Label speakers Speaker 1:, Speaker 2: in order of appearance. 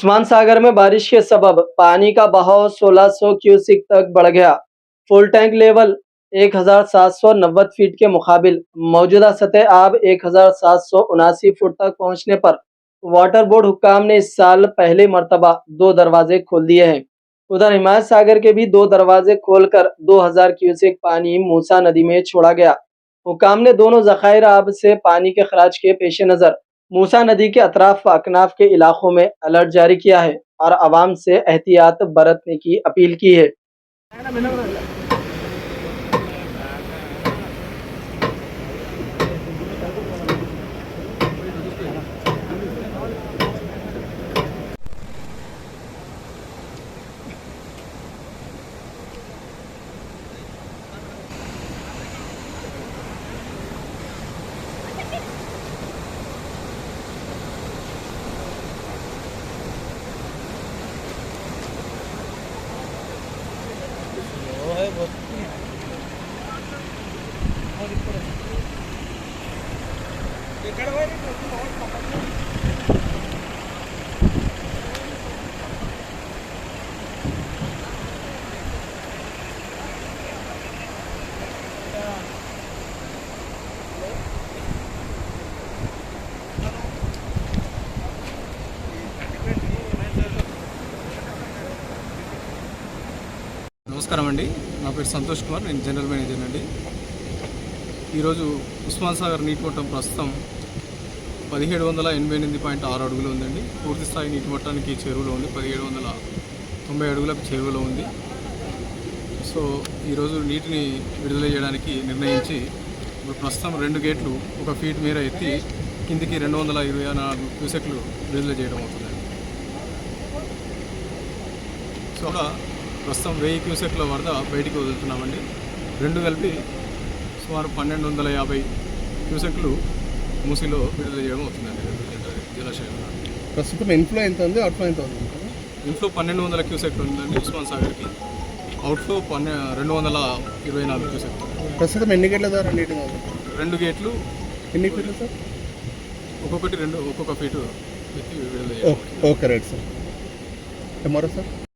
Speaker 1: उस्मान सागर में बारिश के सबब पानी का बहाव 1600 क्यूसिक तक बढ़ गया। फुल टैंक लेवल 1790 फीट के मुकाबिल मौजूदा सतह आब 1779 फुट तक पहुंचने पर वाटर बोर्ड हुक्काम ने इस साल पहली मर्तबा 2 दरवाजे खोल दिए हैं। उधर हिमायत सागर के भी 2 दरवाजे खोलकर 2000 क्यूसेक पानी मूसा नदी में छोड़ा गया। हुक्काम ने दोनों जखायर आब से पानी के खराज के पेश नज़र मूसा नदी के अतराफ व अकनाफ के इलाकों में अलर्ट जारी किया है और आवाम से एहतियात बरतने की अपील की है।
Speaker 2: నమస్కారం అండి, నా పేరు సంతోష్ కుమార్, నేను జనరల్ మేనేజర్ అండి. ఈరోజు ఉస్మాన్ సాగర్ నీటి మట్టం ప్రస్తుతం 1788.6 అడుగులు ఉందండి. పూర్తి స్థాయి నీటి మట్టానికి చెరువులో ఉంది, 1790 అడుగులకు చెరువులో ఉంది. సో ఈరోజు నీటిని విడుదల చేయడానికి నిర్ణయించి ఇప్పుడు ప్రస్తుతం 2 గేట్లు 1 ఫీట్ మేర ఎత్తి కిందికి 224 క్యూసెక్లు విడుదల చేయడం అవుతుందండి. సో ప్రస్తుతం 1000 క్యూసెక్ల వరద బయటికి వదులుతున్నామండి. 2 కలిపి సుమారు 1250 క్యూసెక్లు మూసిలో విడుదల చేయడం అవుతుందండి. 2 జలాశయంలో
Speaker 3: ప్రస్తుతం ఇన్ఫ్లో ఎంత ఉంది, అవుట్ఫ్లో ఎంత ఉంది?
Speaker 2: ఇన్ఫ్లో 1200 క్యూసెక్లు ఉందండి ఉస్మాన్ సాగర్కి. అవుట్ఫ్లో 224 క్యూసెక్లు.
Speaker 3: ప్రస్తుతం ఎన్ని గేట్ల ద్వారా నీటి
Speaker 2: 2 గేట్లు.
Speaker 3: ఎన్ని ఫీట్లు సార్?
Speaker 2: ఒక్కొక్క ఫీటు ఎత్తి విడుదల చేయాలి.
Speaker 3: Okay right sir. మరో సార్